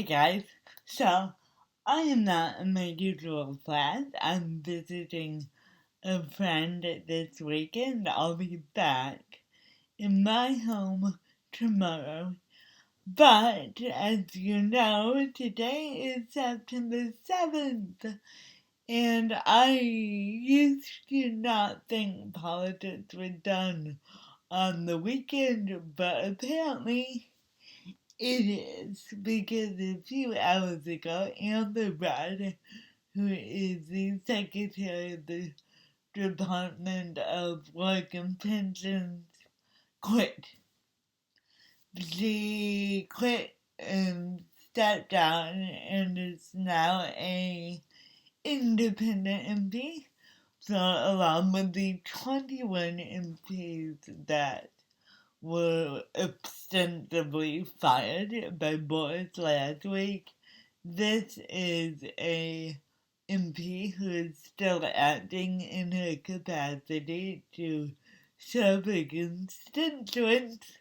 Hey guys, so I am not in my usual class. I'm visiting a friend this weekend. I'll be back in my home tomorrow. But as you know, today is September 7th, and I used to not think politics was done on the weekend, but apparently it is, because a few hours ago, Amber Rudd, who is the Secretary of the Department of Work and Pensions, quit. She quit and stepped down and is now a independent MP. So along with the 21 MPs that were ostensibly fired by Boris last week, this is a MP who is still acting in her capacity to serve her constituents,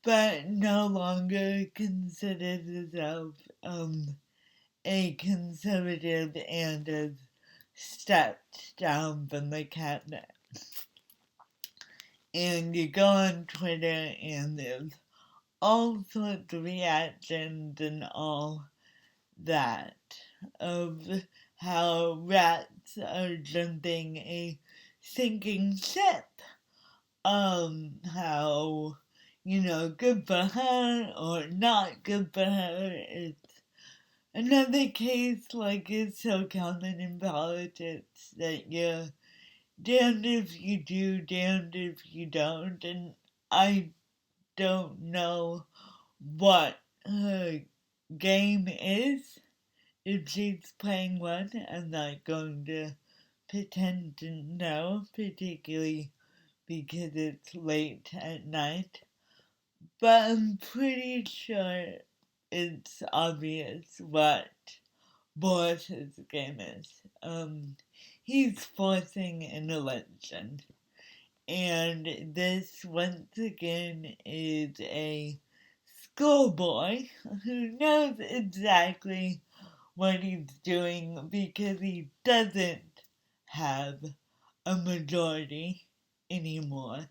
but no longer considers herself a conservative and has stepped down from the cabinet. And you go on Twitter and there's all sorts of reactions and all that of how rats are jumping a sinking ship. How, good for her or not good for her. It's another case like it's so common in politics that you're damned if you do, damned if you don't, and I don't know what her game is. If she's playing one, I'm not going to pretend to know, particularly because it's late at night. But I'm pretty sure it's obvious what Boris's game is. He's forcing an election. And this, once again, is a schoolboy who knows exactly what he's doing because he doesn't have a majority anymore,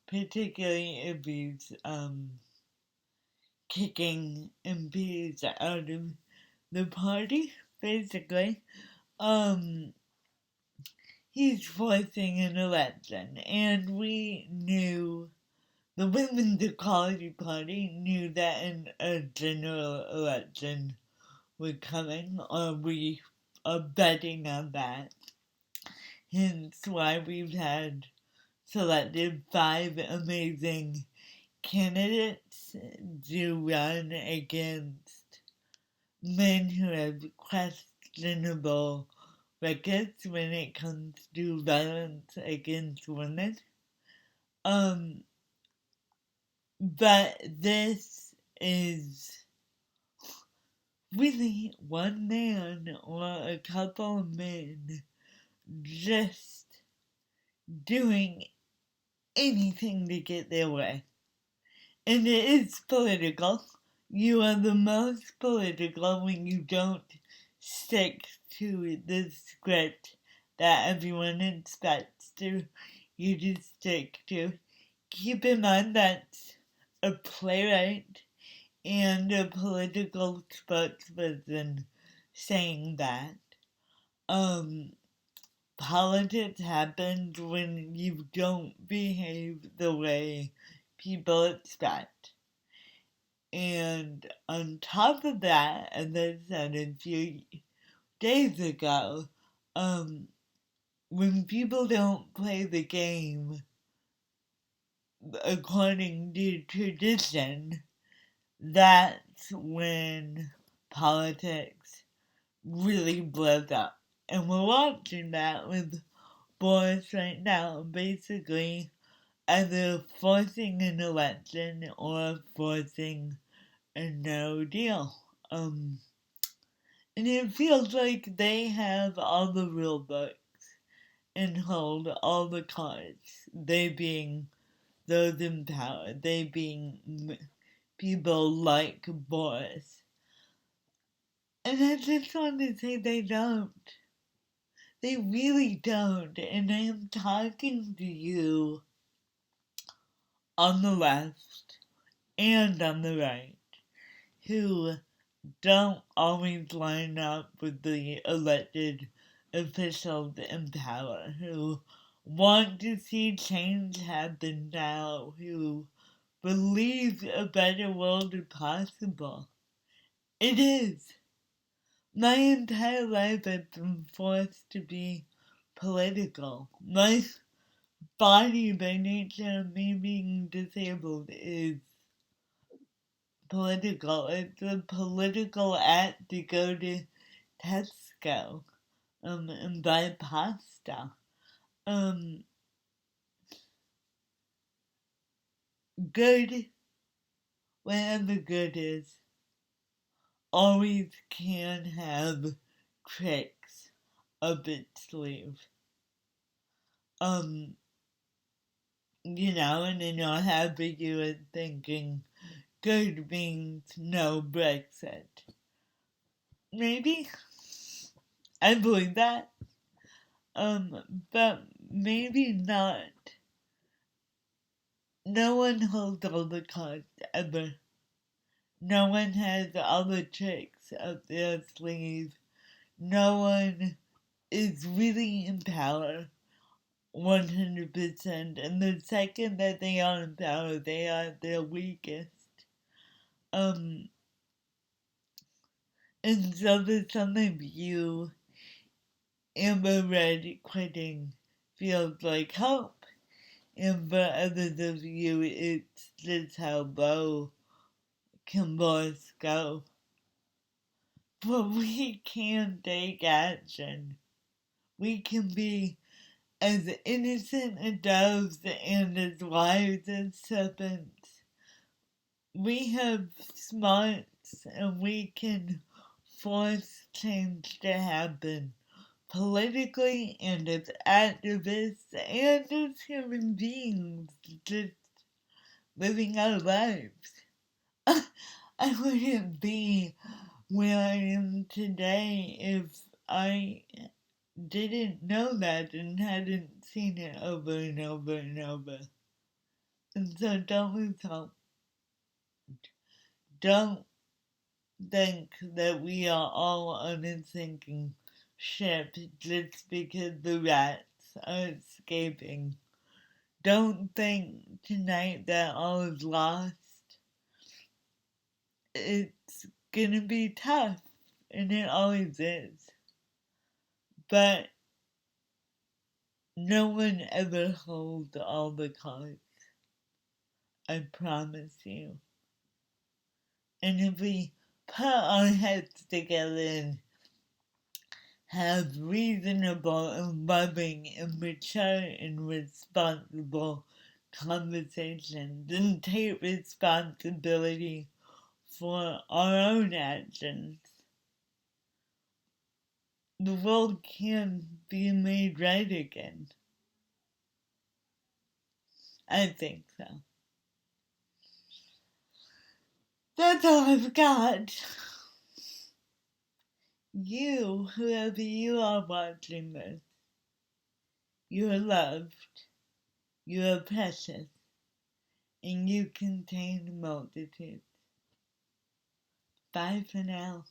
particularly if he's kicking MPs out of the party, basically. He's forcing an election, and we knew, the Women's Equality Party knew that a general election was coming, or we are betting on that. Hence why we've had selected 5 amazing candidates to run against men who have questionable records when it comes to violence against women. But this is really one man or a couple of men just doing anything to get their way. And it is political. You are the most political when you don't stick to the script that everyone expects you to stick to. Keep in mind that's a playwright and a political spokesperson saying that. Politics happens when you don't behave the way people expect. And on top of that, as I said a few days ago, when people don't play the game according to tradition, that's when politics really blows up. And we're watching that with Boris right now, basically either forcing an election or forcing a no deal. And it feels like they have all the rule books and hold all the cards. They being those in power, they being people like Boris. And I just want to say they don't. They really don't. And I am talking to you on the left and on the right who don't always line up with the elected officials in power, who want to see change happen now, who believe a better world is possible. It is. My entire life I've been forced to be political. My body, by nature of me being disabled, is political. It's a political act to go to Tesco and buy pasta. Um, Good, whatever good is, always can have tricks up its sleeve. Um, and I know how big you were thinking good means no Brexit. Maybe. I believe that. But maybe not. No one holds all the cards ever. No one has all the tricks up their sleeve. No one is really in power 100%. And the second that they are in power, they are at their weakest. Um, and so for some of you, Amber Red quitting feels like hope. And for others of you, it's just how low can boys go. But we can take action. We can be as innocent as doves and as wise as serpents. We have smarts and we can force change to happen politically and as activists and as human beings just living our lives. I wouldn't be where I am today if I didn't know that and hadn't seen it over and over and over. And so don't lose hope. Don't think that we are all on a sinking ship just because the rats are escaping. Don't think tonight that all is lost. It's gonna be tough, and it always is. But no one ever holds all the cards. I promise you. And if we put our heads together and have reasonable and loving and mature and responsible conversations and take responsibility for our own actions, the world can be made right again. I think so. That's all I've got. You, whoever you are watching this, you are loved, you are precious, and you contain multitudes. Bye for now.